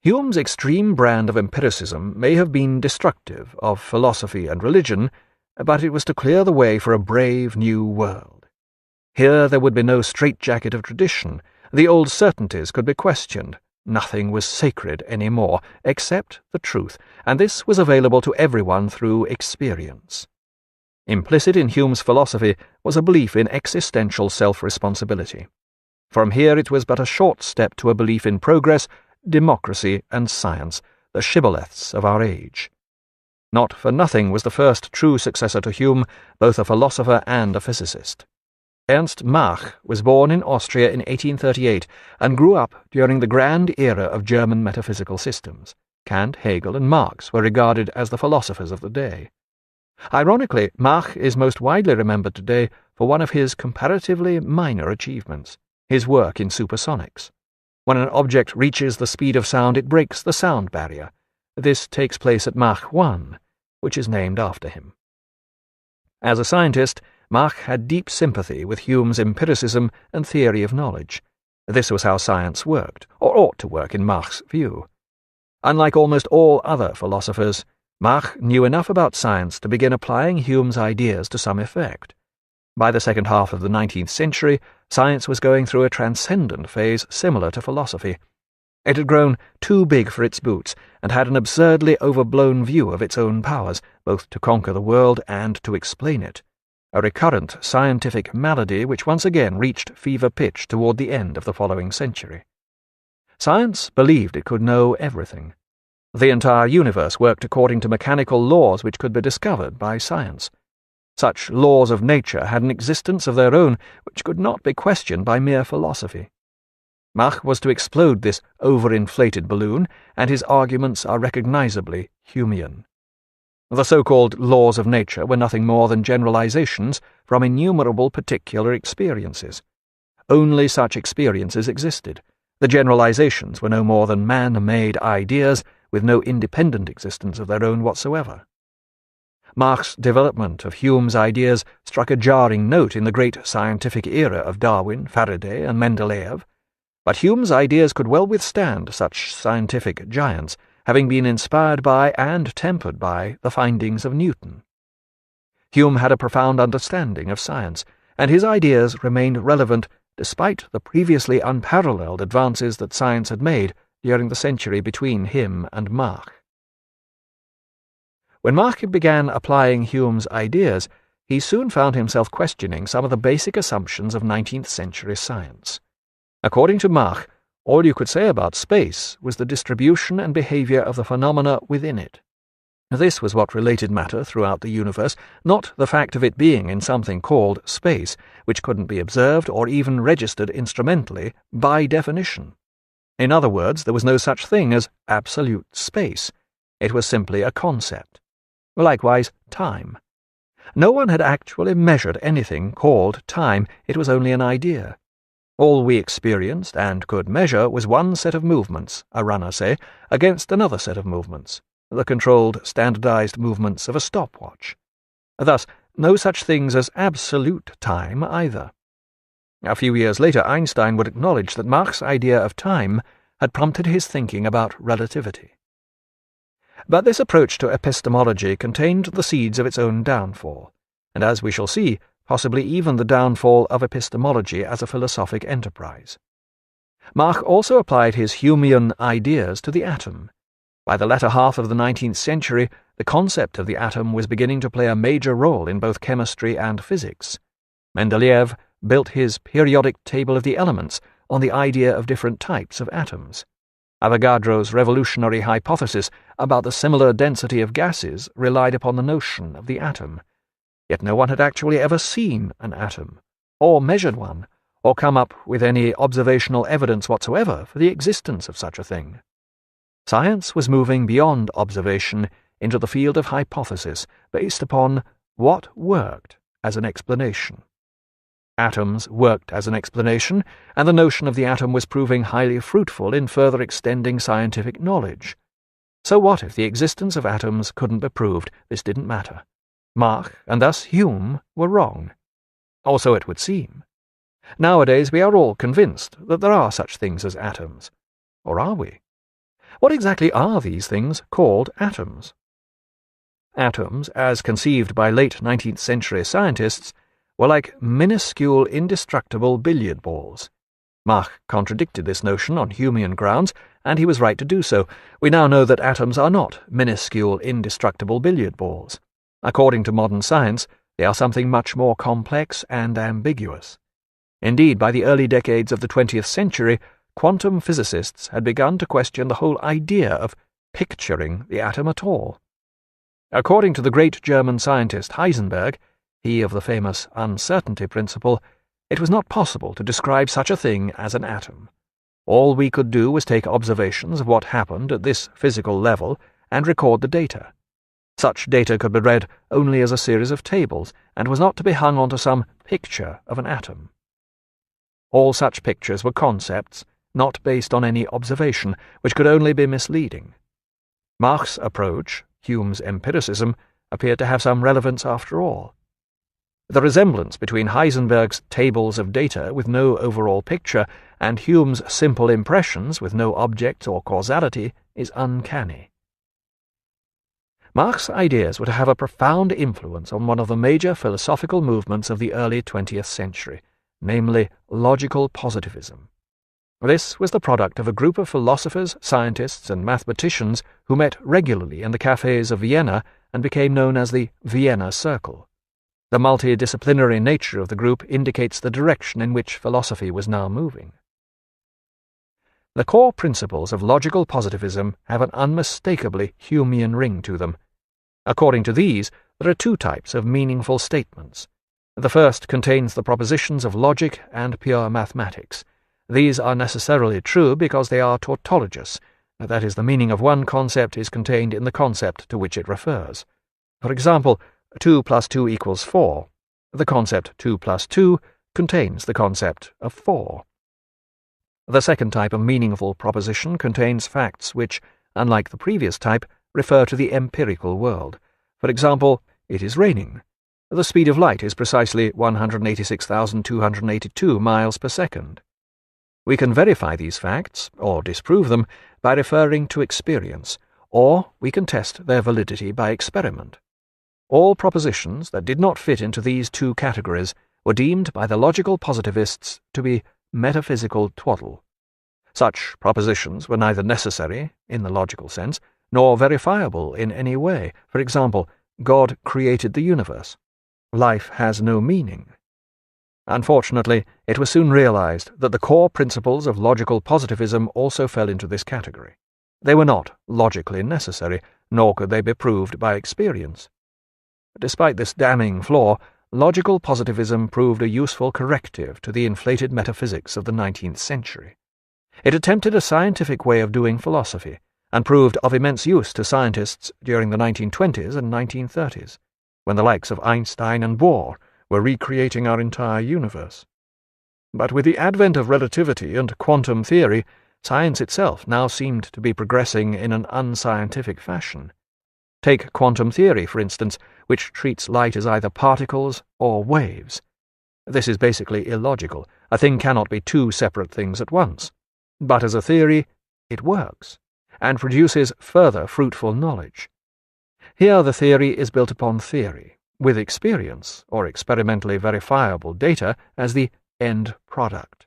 Hume's extreme brand of empiricism may have been destructive of philosophy and religion, but it was to clear the way for a brave new world. Here there would be no straitjacket of tradition. The old certainties could be questioned. Nothing was sacred any more, except the truth, and this was available to everyone through experience. Implicit in Hume's philosophy was a belief in existential self-responsibility. From here it was but a short step to a belief in progress, democracy, and science, the shibboleths of our age. Not for nothing was the first true successor to Hume both a philosopher and a physicist. Ernst Mach was born in Austria in 1838 and grew up during the grand era of German metaphysical systems. Kant, Hegel, and Marx were regarded as the philosophers of the day. Ironically, Mach is most widely remembered today for one of his comparatively minor achievements, his work in Supersonics. When an object reaches the speed of sound, it breaks the sound barrier. This takes place at Mach 1, which is named after him. As a scientist, Mach had deep sympathy with Hume's empiricism and theory of knowledge. This was how science worked, or ought to work in Mach's view. Unlike almost all other philosophers, Mach knew enough about science to begin applying Hume's ideas to some effect. By the second half of the 19th century, science was going through a transcendent phase similar to philosophy. It had grown too big for its boots, and had an absurdly overblown view of its own powers, both to conquer the world and to explain it. A recurrent scientific malady which once again reached fever pitch toward the end of the following century. Science believed it could know everything. The entire universe worked according to mechanical laws which could be discovered by science. Such laws of nature had an existence of their own which could not be questioned by mere philosophy. Mach was to explode this overinflated balloon, and his arguments are recognizably Humean. The so-called laws of nature were nothing more than generalizations from innumerable particular experiences. Only such experiences existed. The generalizations were no more than man-made ideas with no independent existence of their own whatsoever. Mach's development of Hume's ideas struck a jarring note in the great scientific era of Darwin, Faraday, and Mendeleev, but Hume's ideas could well withstand such scientific giants, having been inspired by and tempered by the findings of Newton. Hume had a profound understanding of science, and his ideas remained relevant despite the previously unparalleled advances that science had made during the century between him and Mach. When Mach began applying Hume's ideas, he soon found himself questioning some of the basic assumptions of 19th century science. According to Mach, all you could say about space was the distribution and behavior of the phenomena within it. This was what related matter throughout the universe, not the fact of it being in something called space, which couldn't be observed or even registered instrumentally by definition. In other words, there was no such thing as absolute space. It was simply a concept. Likewise, time. No one had actually measured anything called time. It was only an idea. All we experienced and could measure was one set of movements, a runner, say, against another set of movements, the controlled, standardized movements of a stopwatch. Thus, no such things as absolute time either. A few years later, Einstein would acknowledge that Mach's idea of time had prompted his thinking about relativity. But this approach to epistemology contained the seeds of its own downfall, and as we shall see, possibly even the downfall of epistemology as a philosophic enterprise. Mach also applied his Humean ideas to the atom. By the latter half of the 19th century, the concept of the atom was beginning to play a major role in both chemistry and physics. Mendeleev built his periodic table of the elements on the idea of different types of atoms. Avogadro's revolutionary hypothesis about the similar density of gases relied upon the notion of the atom. Yet no one had actually ever seen an atom, or measured one, or come up with any observational evidence whatsoever for the existence of such a thing. Science was moving beyond observation into the field of hypothesis, based upon what worked as an explanation. Atoms worked as an explanation, and the notion of the atom was proving highly fruitful in further extending scientific knowledge. So what if the existence of atoms couldn't be proved? This didn't matter. Mach, and thus Hume, were wrong. Or so it would seem. Nowadays we are all convinced that there are such things as atoms. Or are we? What exactly are these things called atoms? Atoms, as conceived by late 19th century scientists, were like minuscule indestructible billiard balls. Mach contradicted this notion on Humean grounds, and he was right to do so. We now know that atoms are not minuscule indestructible billiard balls. According to modern science, they are something much more complex and ambiguous. Indeed, by the early decades of the 20th century, quantum physicists had begun to question the whole idea of picturing the atom at all. According to the great German scientist Heisenberg, he of the famous uncertainty principle, it was not possible to describe such a thing as an atom. All we could do was take observations of what happened at this physical level and record the data. Such data could be read only as a series of tables and was not to be hung onto some picture of an atom. All such pictures were concepts, not based on any observation, which could only be misleading. Mach's approach, Hume's empiricism, appeared to have some relevance after all. The resemblance between Heisenberg's tables of data with no overall picture and Hume's simple impressions with no object or causality is uncanny. Mach's ideas were to have a profound influence on one of the major philosophical movements of the early 20th century, namely logical positivism. This was the product of a group of philosophers, scientists, and mathematicians who met regularly in the cafes of Vienna and became known as the Vienna Circle. The multidisciplinary nature of the group indicates the direction in which philosophy was now moving. The core principles of logical positivism have an unmistakably Humean ring to them. According to these, there are two types of meaningful statements. The first contains the propositions of logic and pure mathematics. These are necessarily true because they are tautologous, that is, the meaning of one concept is contained in the concept to which it refers. For example, 2 plus 2 equals 4. The concept 2 plus 2 contains the concept of 4. The second type of meaningful proposition contains facts which, unlike the previous type, refer to the empirical world. For example, it is raining. The speed of light is precisely 186,282 miles per second. We can verify these facts, or disprove them, by referring to experience, or we can test their validity by experiment. All propositions that did not fit into these two categories were deemed by the logical positivists to be metaphysical twaddle. Such propositions were neither necessary, in the logical sense, nor verifiable in any way. For example, God created the universe. Life has no meaning. Unfortunately, it was soon realized that the core principles of logical positivism also fell into this category. They were not logically necessary, nor could they be proved by experience. Despite this damning flaw, logical positivism proved a useful corrective to the inflated metaphysics of the 19th century. It attempted a scientific way of doing philosophy, and proved of immense use to scientists during the 1920s and 1930s, when the likes of Einstein and Bohr were recreating our entire universe. But with the advent of relativity and quantum theory, science itself now seemed to be progressing in an unscientific fashion. Take quantum theory, for instance, which treats light as either particles or waves. This is basically illogical. A thing cannot be two separate things at once. But as a theory, it works, and produces further fruitful knowledge. Here the theory is built upon theory, with experience, or experimentally verifiable data, as the end product.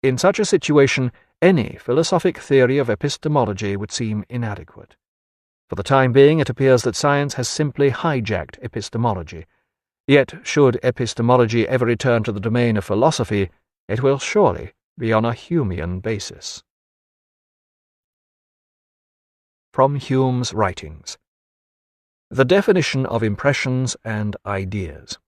In such a situation, any philosophic theory of epistemology would seem inadequate. For the time being, it appears that science has simply hijacked epistemology. Yet, should epistemology ever return to the domain of philosophy, it will surely be on a Humean basis. From Hume's Writings. The definition of impressions and ideas.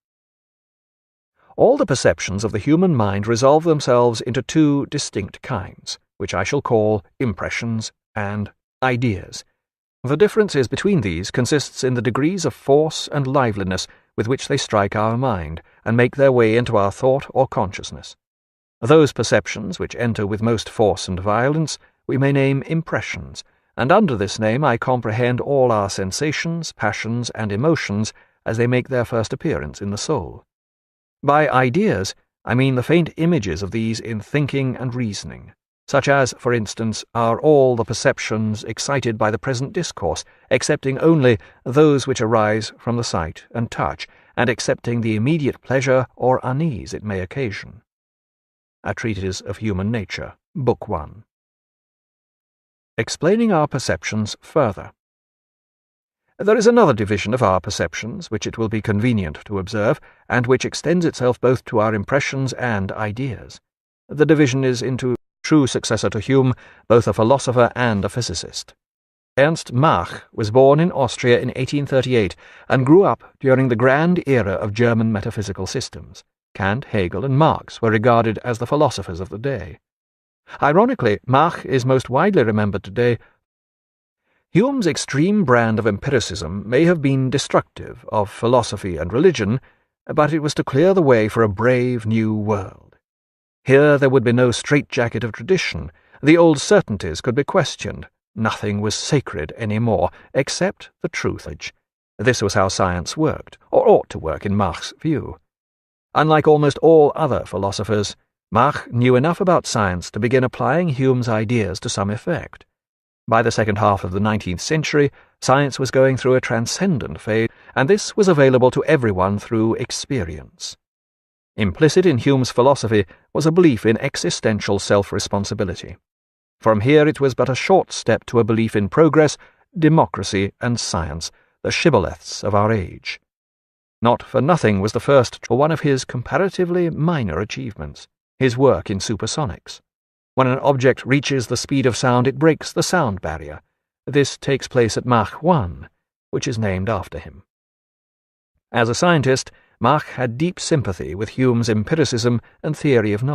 All the perceptions of the human mind resolve themselves into two distinct kinds, which I shall call impressions and ideas. The differences between these consists in the degrees of force and liveliness with which they strike our mind and make their way into our thought or consciousness. Those perceptions which enter with most force and violence we may name impressions, and under this name I comprehend all our sensations, passions, and emotions as they make their first appearance in the soul. By ideas, I mean the faint images of these in thinking and reasoning, such as, for instance, are all the perceptions excited by the present discourse, excepting only those which arise from the sight and touch, and excepting the immediate pleasure or unease it may occasion. A Treatise of Human Nature, Book 1. Explaining our perceptions further. There is another division of our perceptions which it will be convenient to observe, and which extends itself both to our impressions and ideas. The division is into true successor to Hume, both a philosopher and a physicist. Ernst Mach was born in Austria in 1838 and grew up during the grand era of German metaphysical systems. Kant, Hegel, and Marx were regarded as the philosophers of the day. Ironically, Mach is most widely remembered today. Hume's extreme brand of empiricism may have been destructive of philosophy and religion, but it was to clear the way for a brave new world. Here there would be no straitjacket of tradition. The old certainties could be questioned. Nothing was sacred any more, except the truth. This was how science worked, or ought to work in Mach's view. Unlike almost all other philosophers, Mach knew enough about science to begin applying Hume's ideas to some effect. By the second half of the 19th century, science was going through a transcendent phase, and this was available to everyone through experience. Implicit in Hume's philosophy was a belief in existential self-responsibility. From here it was but a short step to a belief in progress, democracy, and science, the shibboleths of our age. Not for nothing was the first one of his comparatively minor achievements, his work in Supersonics. When an object reaches the speed of sound, it breaks the sound barrier. This takes place at Mach 1, which is named after him. As a scientist, Mach had deep sympathy with Hume's empiricism and theory of knowledge.